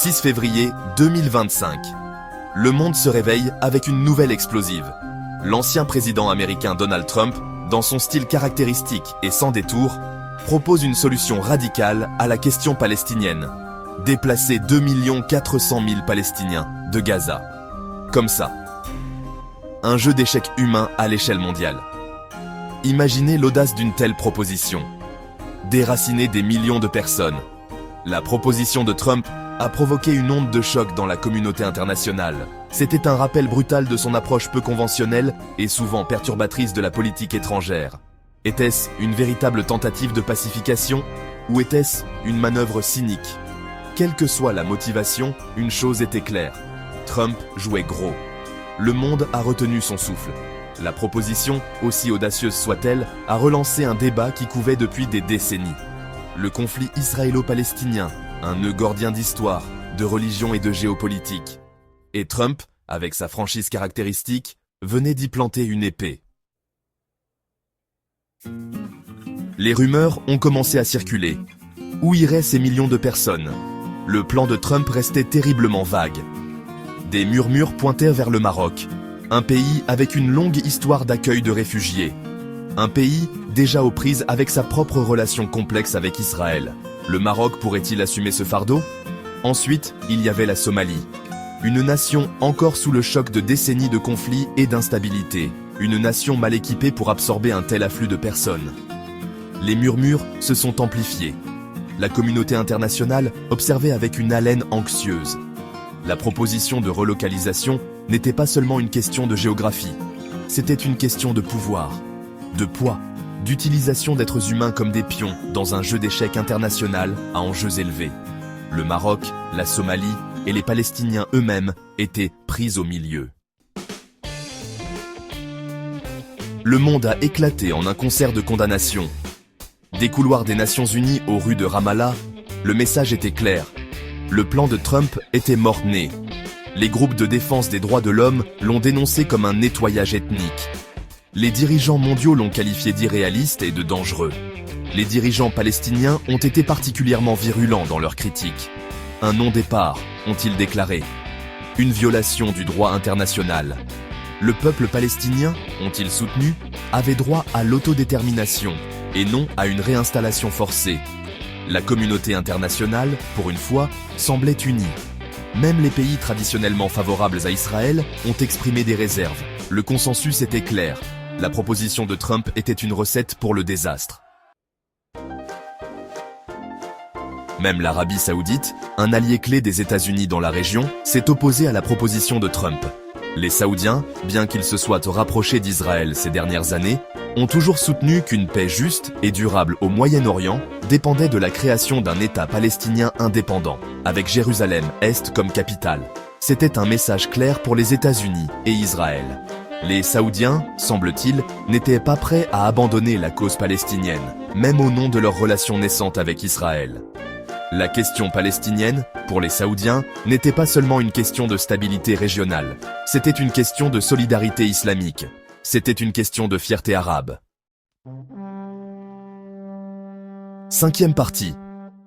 6 février 2025. Le monde se réveille avec une nouvelle explosive. L'ancien président américain Donald Trump, dans son style caractéristique et sans détour, propose une solution radicale à la question palestinienne. Déplacer 2 400 000 Palestiniens de Gaza. Comme ça. Un jeu d'échecs humain à l'échelle mondiale. Imaginez l'audace d'une telle proposition. Déraciner des millions de personnes. La proposition de Trump a provoqué une onde de choc dans la communauté internationale. C'était un rappel brutal de son approche peu conventionnelle et souvent perturbatrice de la politique étrangère. Était-ce une véritable tentative de pacification ou était-ce une manœuvre cynique? Quelle que soit la motivation, une chose était claire. Trump jouait gros. Le monde a retenu son souffle. La proposition, aussi audacieuse soit-elle, a relancé un débat qui couvait depuis des décennies. Le conflit israélo-palestinien, un nœud gordien d'histoire, de religion et de géopolitique. Et Trump, avec sa franchise caractéristique, venait d'y planter une épée. Les rumeurs ont commencé à circuler. Où iraient ces millions de personnes? Le plan de Trump restait terriblement vague. Des murmures pointèrent vers le Maroc, un pays avec une longue histoire d'accueil de réfugiés. Un pays déjà aux prises avec sa propre relation complexe avec Israël. Le Maroc pourrait-il assumer ce fardeau? Ensuite, il y avait la Somalie. Une nation encore sous le choc de décennies de conflits et d'instabilité. Une nation mal équipée pour absorber un tel afflux de personnes. Les murmures se sont amplifiés. La communauté internationale observait avec une haleine anxieuse. La proposition de relocalisation n'était pas seulement une question de géographie. C'était une question de pouvoir, de poids, d'utilisation d'êtres humains comme des pions dans un jeu d'échecs international à enjeux élevés. Le Maroc, la Somalie et les Palestiniens eux-mêmes étaient pris au milieu. Le monde a éclaté en un concert de condamnation. Des couloirs des Nations Unies aux rues de Ramallah, le message était clair. Le plan de Trump était mort-né. Les groupes de défense des droits de l'homme l'ont dénoncé comme un nettoyage ethnique. Les dirigeants mondiaux l'ont qualifié d'irréaliste et de dangereux. Les dirigeants palestiniens ont été particulièrement virulents dans leurs critiques. Un non-départ, ont-ils déclaré. Une violation du droit international. Le peuple palestinien, ont-ils soutenu, avait droit à l'autodétermination et non à une réinstallation forcée. La communauté internationale, pour une fois, semblait unie. Même les pays traditionnellement favorables à Israël ont exprimé des réserves. Le consensus était clair. La proposition de Trump était une recette pour le désastre. Même l'Arabie Saoudite, un allié clé des États-Unis dans la région, s'est opposé à la proposition de Trump. Les Saoudiens, bien qu'ils se soient rapprochés d'Israël ces dernières années, ont toujours soutenu qu'une paix juste et durable au Moyen-Orient dépendait de la création d'un État palestinien indépendant, avec Jérusalem-Est comme capitale. C'était un message clair pour les États-Unis et Israël. Les Saoudiens, semble-t-il, n'étaient pas prêts à abandonner la cause palestinienne, même au nom de leur relation naissante avec Israël. La question palestinienne, pour les Saoudiens, n'était pas seulement une question de stabilité régionale, c'était une question de solidarité islamique. C'était une question de fierté arabe. 5e partie.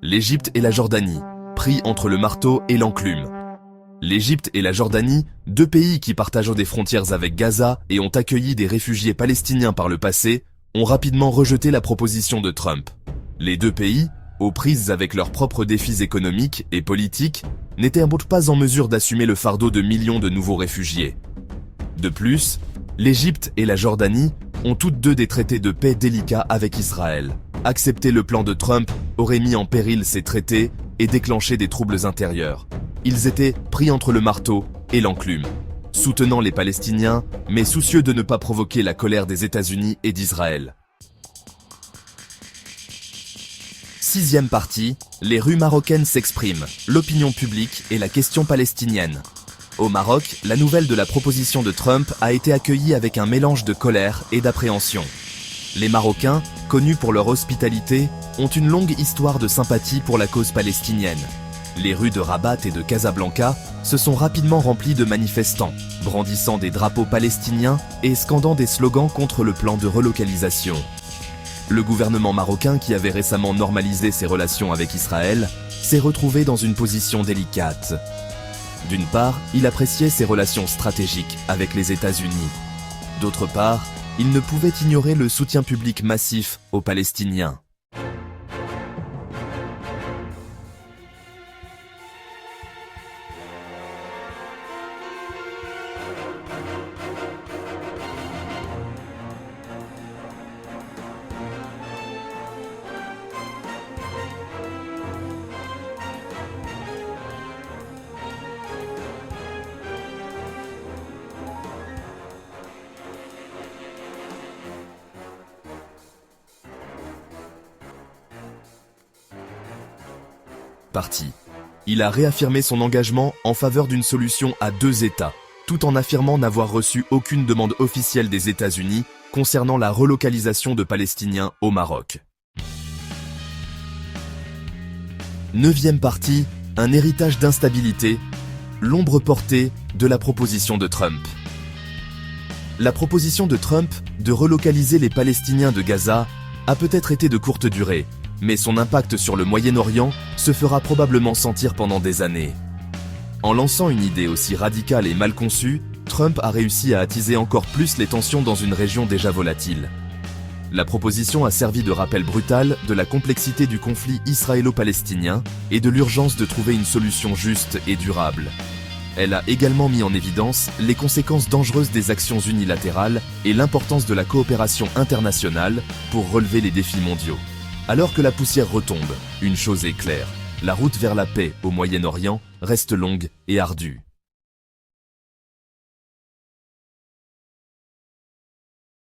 L'Égypte et la Jordanie, pris entre le marteau et l'enclume. L'Égypte et la Jordanie, deux pays qui partagent des frontières avec Gaza et ont accueilli des réfugiés palestiniens par le passé, ont rapidement rejeté la proposition de Trump. Les deux pays, aux prises avec leurs propres défis économiques et politiques, n'étaient pas en mesure d'assumer le fardeau de millions de nouveaux réfugiés. De plus, l'Égypte et la Jordanie ont toutes deux des traités de paix délicats avec Israël. Accepter le plan de Trump aurait mis en péril ces traités et déclenché des troubles intérieurs. Ils étaient pris entre le marteau et l'enclume, soutenant les Palestiniens, mais soucieux de ne pas provoquer la colère des États-Unis et d'Israël. 6e partie, les rues marocaines s'expriment, l'opinion publique et la question palestinienne. Au Maroc, la nouvelle de la proposition de Trump a été accueillie avec un mélange de colère et d'appréhension. Les Marocains, connus pour leur hospitalité, ont une longue histoire de sympathie pour la cause palestinienne. Les rues de Rabat et de Casablanca se sont rapidement remplies de manifestants, brandissant des drapeaux palestiniens et scandant des slogans contre le plan de relocalisation. Le gouvernement marocain, qui avait récemment normalisé ses relations avec Israël, s'est retrouvé dans une position délicate. D'une part, il appréciait ses relations stratégiques avec les États-Unis. D'autre part, il ne pouvait ignorer le soutien public massif aux Palestiniens. Parti. Il a réaffirmé son engagement en faveur d'une solution à deux États, tout en affirmant n'avoir reçu aucune demande officielle des États-Unis concernant la relocalisation de Palestiniens au Maroc. 9e partie, un héritage d'instabilité, l'ombre portée de la proposition de Trump. La proposition de Trump de relocaliser les Palestiniens de Gaza a peut-être été de courte durée, mais son impact sur le Moyen-Orient se fera probablement sentir pendant des années. En lançant une idée aussi radicale et mal conçue, Trump a réussi à attiser encore plus les tensions dans une région déjà volatile. La proposition a servi de rappel brutal de la complexité du conflit israélo-palestinien et de l'urgence de trouver une solution juste et durable. Elle a également mis en évidence les conséquences dangereuses des actions unilatérales et l'importance de la coopération internationale pour relever les défis mondiaux. Alors que la poussière retombe, une chose est claire, la route vers la paix au Moyen-Orient reste longue et ardue.